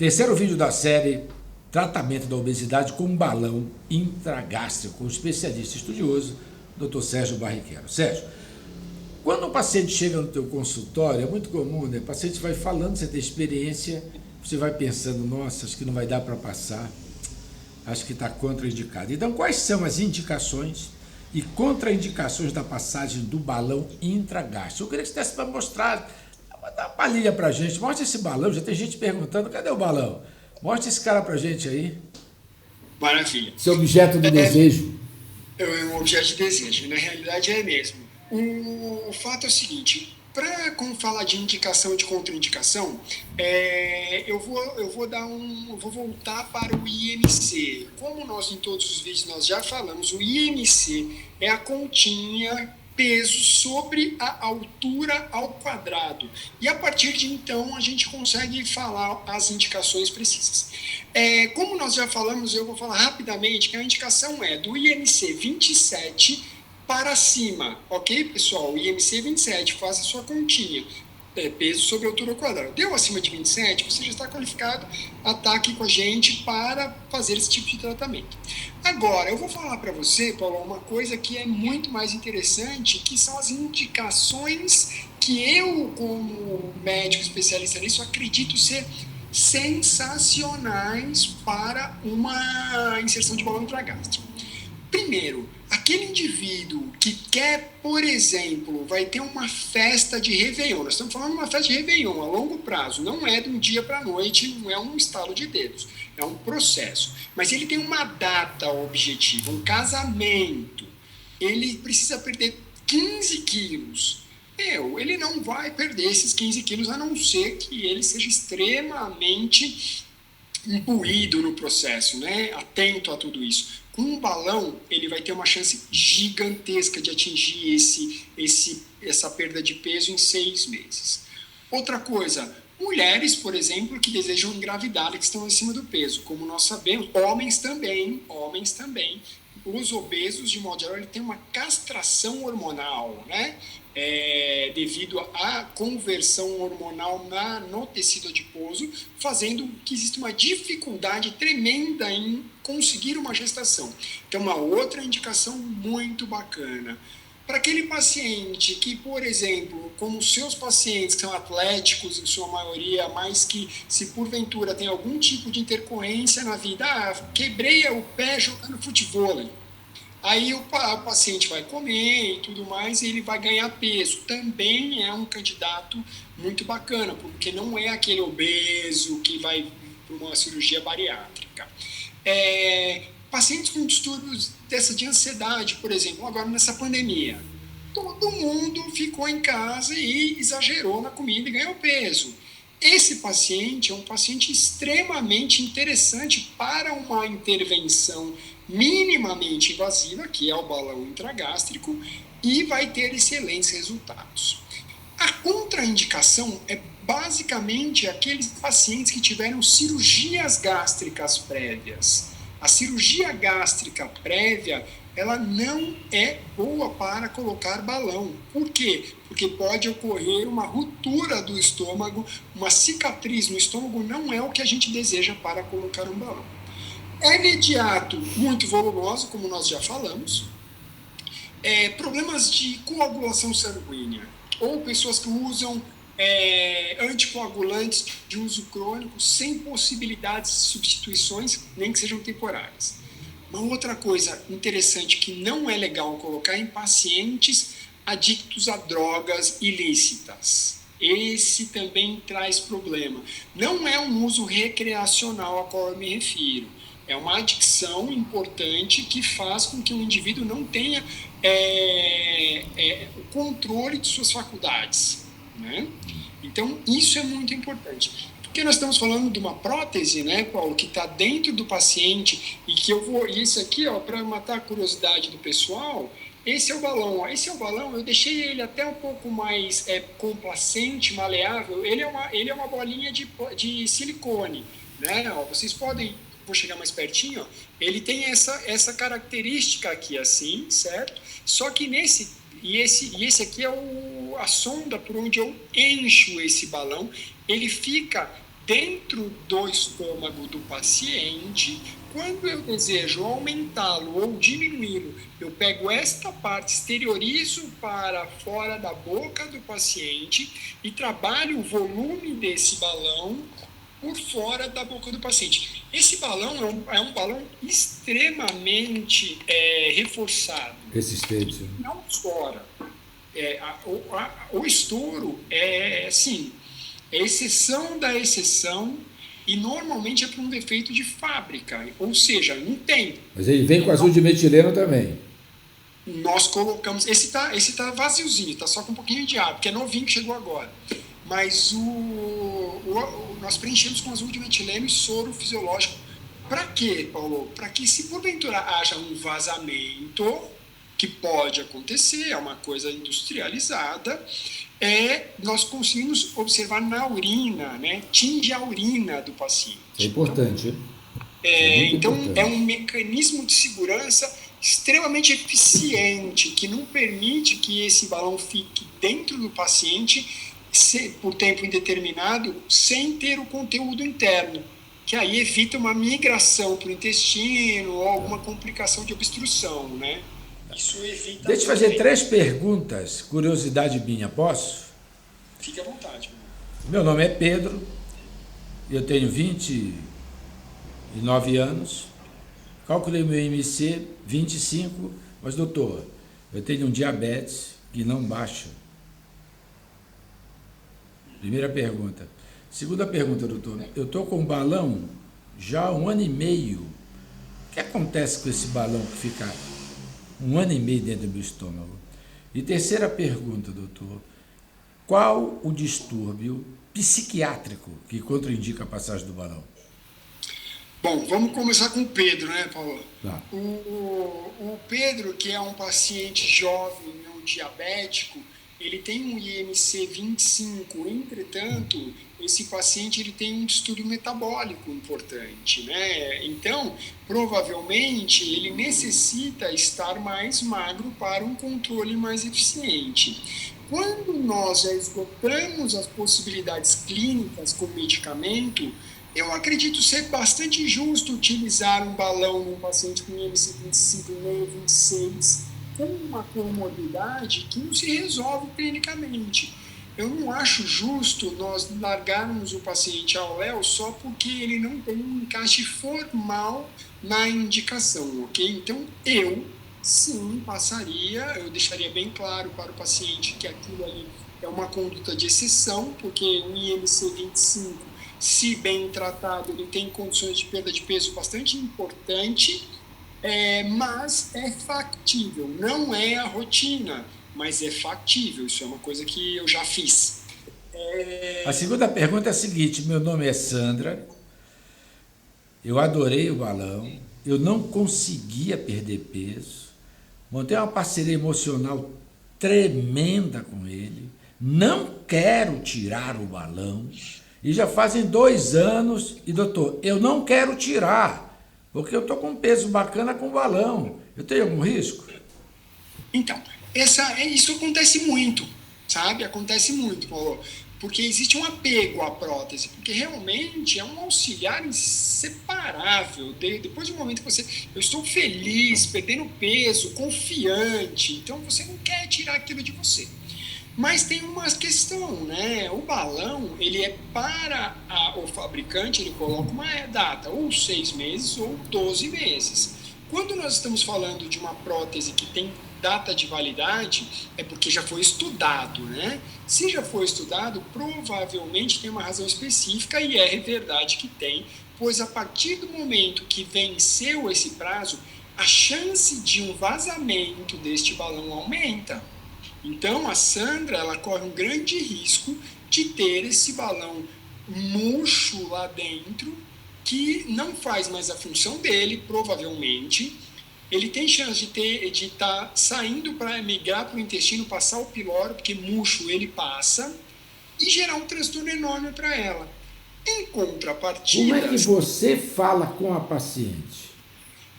Terceiro vídeo da série Tratamento da Obesidade com um Balão Intragástrico, com o especialista estudioso, Dr. Sérgio Barrichello. Sérgio, quando o paciente chega no teu consultório, é muito comum, né? O paciente vai falando, você tem experiência, você vai pensando, nossa, acho que não vai dar para passar, acho que está contraindicado. Então, quais são as indicações e contraindicações da passagem do balão intragástrico? Eu queria que você desse para mostrar, dá uma palhinha para a gente, mostra esse balão, já tem gente perguntando, cadê o balão? Mostra esse cara para a gente aí. Maravilha. Seu objeto de desejo. É um objeto de desejo, na realidade é mesmo. O fato é o seguinte, para falar de indicação e de contraindicação, eu vou voltar para o IMC. Como nós em todos os vídeos nós já falamos, o IMC é a continha peso sobre a altura ao quadrado. E a partir de então a gente consegue falar as indicações precisas. Como nós já falamos, eu vou falar rapidamente que a indicação é do IMC 27 para cima, ok, pessoal? O IMC 27, faça a sua continha. Peso sobre altura ao quadrado. Deu acima de 27, você já está qualificado a estar aqui com a gente para fazer esse tipo de tratamento. Agora, eu vou falar para você, Paulo, uma coisa que é muito mais interessante, que são as indicações que eu, como médico especialista nisso, acredito ser sensacionais para uma inserção de balão intragástrico. Primeiro, aquele indivíduo que quer, por exemplo, vai ter uma festa de Réveillon. Nós estamos falando de uma festa de Réveillon a longo prazo. Não é de um dia para a noite, não é um estalo de dedos. É um processo. Mas ele tem uma data objetiva, um casamento. Ele precisa perder 15 quilos. Ele não vai perder esses 15 quilos, a não ser que ele seja extremamente imbuído no processo, né? Atento a tudo isso. Com um balão, ele vai ter uma chance gigantesca de atingir essa perda de peso em 6 meses. Outra coisa, mulheres, por exemplo, que desejam engravidar, que estão acima do peso. Como nós sabemos, homens também. Os obesos, de modo geral, ele tem uma castração hormonal, né? Devido à conversão hormonal no tecido adiposo, fazendo que exista uma dificuldade tremenda em conseguir uma gestação. Então, uma outra indicação muito bacana. Para aquele paciente que, por exemplo, como seus pacientes que são atléticos em sua maioria, mas que se porventura tem algum tipo de intercorrência na vida, quebrei o pé jogando futevôlei. Aí o paciente vai comer e tudo mais e ele vai ganhar peso. Também é um candidato muito bacana, porque não é aquele obeso que vai para uma cirurgia bariátrica. Pacientes com distúrbios de ansiedade, por exemplo, agora nessa pandemia. Todo mundo ficou em casa e exagerou na comida e ganhou peso. Esse paciente é um paciente extremamente interessante para uma intervenção minimamente invasiva, que é o balão intragástrico, e vai ter excelentes resultados. A contraindicação é basicamente aqueles pacientes que tiveram cirurgias gástricas prévias. A cirurgia gástrica prévia, ela não é boa para colocar balão. Por quê? Porque pode ocorrer uma ruptura do estômago, uma cicatriz no estômago não é o que a gente deseja para colocar um balão. É imediato, muito volumoso, como nós já falamos. Problemas de coagulação sanguínea, ou pessoas que usam anticoagulantes de uso crônico sem possibilidades de substituições, nem que sejam temporárias. Uma outra coisa interessante que não é legal colocar em pacientes adictos a drogas ilícitas. Esse também traz problema. Não é um uso recreacional a qual eu me refiro. É uma adicção importante que faz com que o indivíduo não tenha o controle de suas faculdades, né? Então, isso é muito importante. Porque nós estamos falando de uma prótese, né, Paulo, que está dentro do paciente e que isso aqui, para matar a curiosidade do pessoal, esse é o balão. Ó, esse é o balão, eu deixei ele até um pouco mais complacente, maleável. Ele é uma bolinha de silicone, né? Ó, vocês podem... Vou chegar mais pertinho, ó. Ele tem essa característica aqui assim, certo? Só que esse aqui é a sonda por onde eu encho esse balão, ele fica dentro do estômago do paciente. Quando eu desejo aumentá-lo ou diminuí-lo, eu pego esta parte, exteriorizo para fora da boca do paciente e trabalho o volume desse balão por fora da boca do paciente. Esse balão é um balão extremamente reforçado. Resistente. Não estoura. O estouro é, assim, exceção da exceção, e normalmente é por um defeito de fábrica, ou seja, não tem. Mas ele vem com azul de metileno também. Nós colocamos, esse tá vaziozinho, tá só com um pouquinho de água, porque é novinho que chegou agora. Mas nós preenchemos com azul de metileno e soro fisiológico. Para quê, Paulo? Para que, se porventura haja um vazamento, que pode acontecer, é uma coisa industrializada, nós conseguimos observar na urina, né? Tinge a urina do paciente. É importante. Então, é um mecanismo de segurança extremamente eficiente, que não permite que esse balão fique dentro do paciente por tempo indeterminado, sem ter o conteúdo interno, que aí evita uma migração para o intestino ou alguma complicação de obstrução, né? Isso evita... Deixa eu fazer 3 perguntas, curiosidade minha, posso? Fique à vontade. Meu nome é Pedro, eu tenho 29 anos, calculei meu IMC 25, mas doutor, eu tenho um diabetes que não baixa. Primeira pergunta. Segunda pergunta, doutor, eu estou com um balão já há 1 ano e meio. O que acontece com esse balão que fica 1 ano e meio dentro do meu estômago? E terceira pergunta, doutor, qual o distúrbio psiquiátrico que contraindica a passagem do balão? Bom, vamos começar com o Pedro, né, Paulo? Tá. O Pedro, que é um paciente jovem, não diabético, ele tem um IMC 25, entretanto, esse paciente ele tem um distúrbio metabólico importante, né? Então, provavelmente, ele necessita estar mais magro para um controle mais eficiente. Quando nós já esgotamos as possibilidades clínicas com medicamento, eu acredito ser bastante justo utilizar um balão num paciente com IMC 25,5, 26, com uma comorbidade que não se resolve clinicamente. Eu não acho justo nós largarmos o paciente ao léu só porque ele não tem um encaixe formal na indicação, ok? Então, sim, eu deixaria bem claro para o paciente que aquilo ali é uma conduta de exceção, porque o IMC 25, se bem tratado, ele tem condições de perda de peso bastante importante, mas é factível, não é a rotina, mas é factível, isso é uma coisa que eu já fiz. A segunda pergunta é a seguinte, meu nome é Sandra, eu adorei o balão, eu não conseguia perder peso, montei uma parceria emocional tremenda com ele, não quero tirar o balão, e já fazem 2 anos, e doutor, eu não quero tirar, porque eu estou com um peso bacana com o balão. Eu tenho algum risco? Então, isso acontece muito, sabe? Acontece muito, Paulo. Porque existe um apego à prótese, porque realmente é um auxiliar inseparável. Depois de um momento que eu estou feliz, perdendo peso, confiante, então você não quer tirar aquilo de você. Mas tem uma questão, né? O balão, ele é para o fabricante, ele coloca uma data, ou 6 meses ou 12 meses. Quando nós estamos falando de uma prótese que tem data de validade, é porque já foi estudado, né? Se já foi estudado, provavelmente tem uma razão específica, e é verdade que tem, pois a partir do momento que venceu esse prazo, a chance de um vazamento deste balão aumenta. Então, a Sandra, ela corre um grande risco de ter esse balão murcho lá dentro, que não faz mais a função dele, provavelmente. Ele tem chance de estar saindo para migrar para o intestino, passar o pilório, porque murcho ele passa, e gerar um transtorno enorme para ela. Em contrapartida... Como é que você fala com a paciente?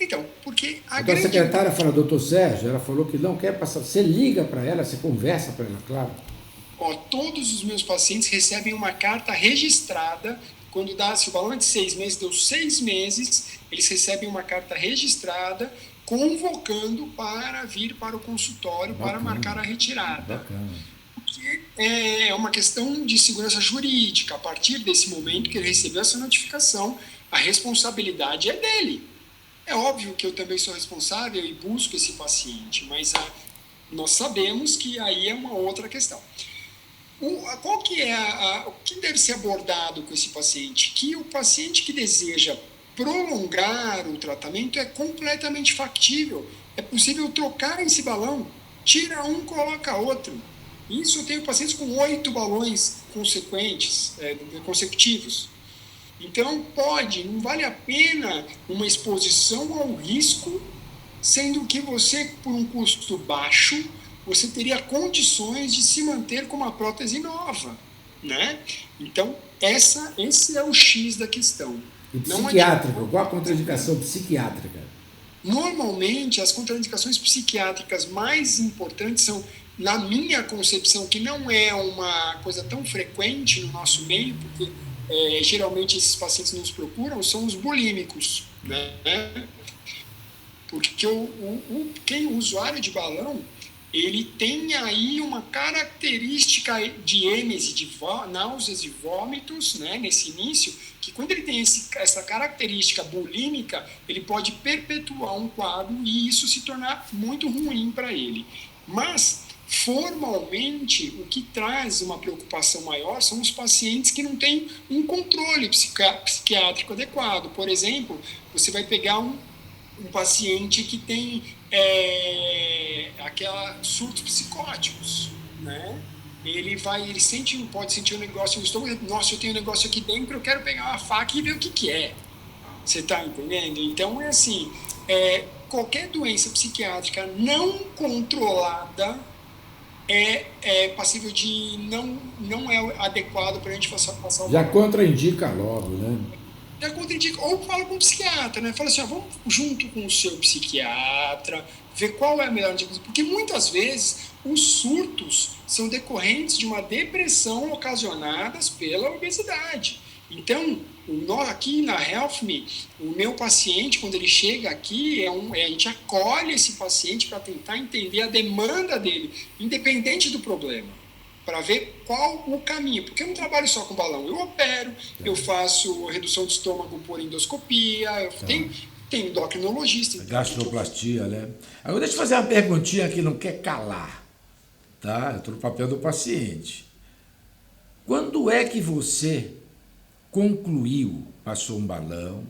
Então, porque a grande... secretária fala, doutor Sérgio, ela falou que não quer passar. Você liga para ela, você conversa para ela, claro. Todos os meus pacientes recebem uma carta registrada Quando se o balão é de 6 meses, deu 6 meses, eles recebem uma carta registrada convocando para vir para o consultório. Bacana. Para marcar a retirada. Bacana. Porque é uma questão de segurança jurídica. A partir desse momento que ele recebeu essa notificação, a responsabilidade é dele. É óbvio que eu também sou responsável e busco esse paciente, mas nós sabemos que aí é uma outra questão. Qual que é o que deve ser abordado com esse paciente? Que o paciente que deseja prolongar o tratamento é completamente factível. É possível trocar esse balão, tira um, coloca outro. Isso eu tenho pacientes com 8 balões consecutivos. Então não vale a pena uma exposição ao risco, sendo que você, por um custo baixo, você teria condições de se manter com uma prótese nova, né? Então, esse é o X da questão. E psiquiátrico? Qual a contraindicação psiquiátrica? Normalmente, as contraindicações psiquiátricas mais importantes são, na minha concepção, que não é uma coisa tão frequente no nosso meio, porque geralmente esses pacientes nos procuram, são os bulímicos, né? Porque o usuário de balão, ele tem aí uma característica de êmese, de náuseas e vômitos, né, nesse início, que quando ele tem essa característica bulímica, ele pode perpetuar um quadro e isso se tornar muito ruim para ele. Mas, formalmente, o que traz uma preocupação maior são os pacientes que não têm um controle psiquiátrico adequado. Por exemplo, você vai pegar um paciente que tem surtos psicóticos, né? Ele pode sentir um negócio no estômago, nossa, eu tenho um negócio aqui dentro, eu quero pegar uma faca e ver o que é. Você está entendendo? Então, qualquer doença psiquiátrica não controlada é passível de não é adequado para a gente passar o... Já contraindica logo, né? Já contraindica, ou fala com o psiquiatra, né? Fala assim, vamos junto com o seu psiquiatra, ver qual é a melhor dica, porque muitas vezes os surtos são decorrentes de uma depressão ocasionadas pela obesidade. Então, aqui na HealthMe, o meu paciente, quando ele chega aqui, a gente acolhe esse paciente para tentar entender a demanda dele, independente do problema, para ver qual o caminho, porque eu não trabalho só com balão, eu opero, eu faço redução de estômago por endoscopia, eu tenho endocrinologista. Gastroplastia, né? Agora deixa eu fazer uma perguntinha que não quer calar, tá? Eu estou no papel do paciente. Quando é que você concluiu, passou um balão,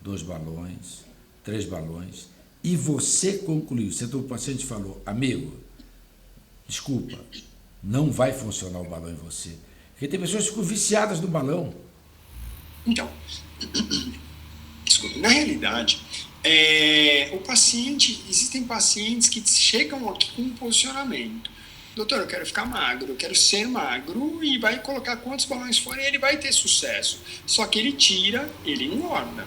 2 balões, 3 balões, e você concluiu, o paciente falou, amigo, desculpa, não vai funcionar o balão em você. Porque tem pessoas que ficam viciadas no balão. Então, desculpa, na realidade, existem pacientes que chegam aqui com um posicionamento. Doutor, eu quero ficar magro, eu quero ser magro, e vai colocar quantos balões forem, ele vai ter sucesso. Só que ele tira, ele engorda.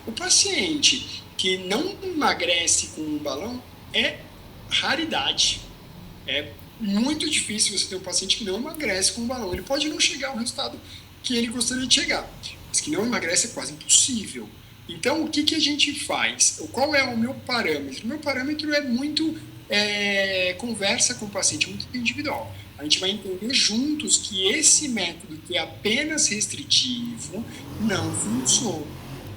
O paciente que não emagrece com um balão é raridade. É muito difícil você ter um paciente que não emagrece com um balão. Ele pode não chegar ao resultado que ele gostaria de chegar, mas que não emagrece é quase impossível. Então, o que a gente faz? Qual é o meu parâmetro? O meu parâmetro é muito conversa com o paciente, muito individual. A gente vai entender juntos que esse método, que é apenas restritivo, não funciona.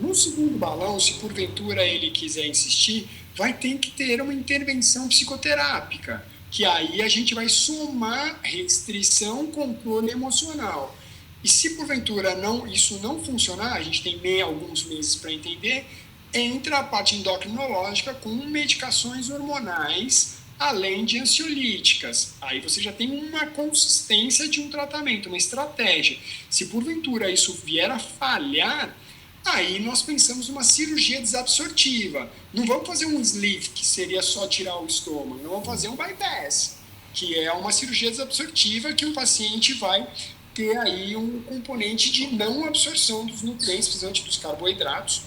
No segundo balão, se porventura ele quiser insistir, vai ter que ter uma intervenção psicoterápica, que aí a gente vai somar restrição, controle emocional. E se porventura isso não funcionar, a gente tem alguns meses para entender, entra a parte endocrinológica com medicações hormonais, além de ansiolíticas. Aí você já tem uma consistência de um tratamento, uma estratégia. Se porventura isso vier a falhar, aí nós pensamos numa cirurgia desabsortiva. Não vamos fazer um sleeve, que seria só tirar o estômago. Não vamos fazer um bypass, que é uma cirurgia desabsortiva que o paciente vai ter aí um componente de não absorção dos nutrientes, principalmente dos carboidratos,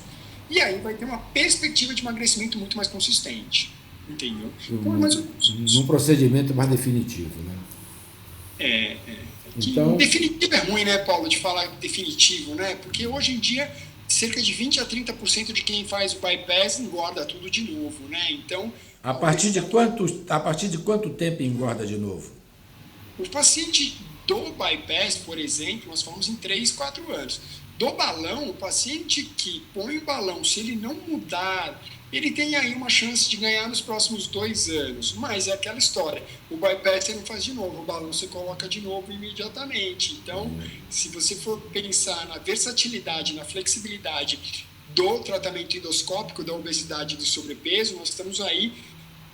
e aí vai ter uma perspectiva de emagrecimento muito mais consistente. Entendeu? Num procedimento mais definitivo, né? Então, definitivo é ruim, né, Paulo, de falar definitivo, né? Porque hoje em dia, cerca de 20 a 30% de quem faz o bypass engorda tudo de novo, né? Então, a partir de quanto tempo engorda de novo? o paciente do bypass, por exemplo, nós falamos em 3, 4 anos. Do balão, o paciente que põe o balão, se ele não mudar, ele tem aí uma chance de ganhar nos próximos 2 anos. Mas é aquela história, o bypass você não faz de novo, o balão você coloca de novo imediatamente. Então, se você for pensar na versatilidade, na flexibilidade do tratamento endoscópico da obesidade e do sobrepeso, nós estamos aí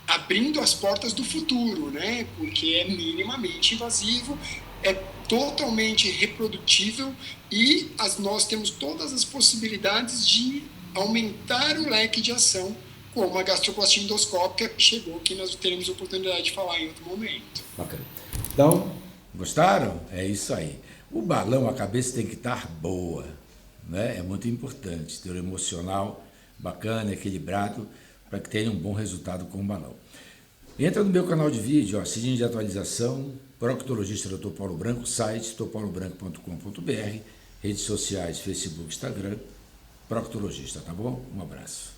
abrindo as portas do futuro, né? Porque é minimamente invasivo, é totalmente reprodutível e nós temos todas as possibilidades de aumentar o leque de ação, como a gastroplastia endoscópica que chegou, que nós teremos oportunidade de falar em outro momento. Bacana. Então, gostaram? É isso aí. O balão, a cabeça tem que estar boa, né? É muito importante ter o emocional bacana, equilibrado, para que tenha um bom resultado com o balão. Entra no meu canal de vídeo, ó, sininho de atualização, proctologista Dr. Paulo Branco, site drpaulobranco.com.br, redes sociais, Facebook, Instagram, proctologista, tá bom? Um abraço.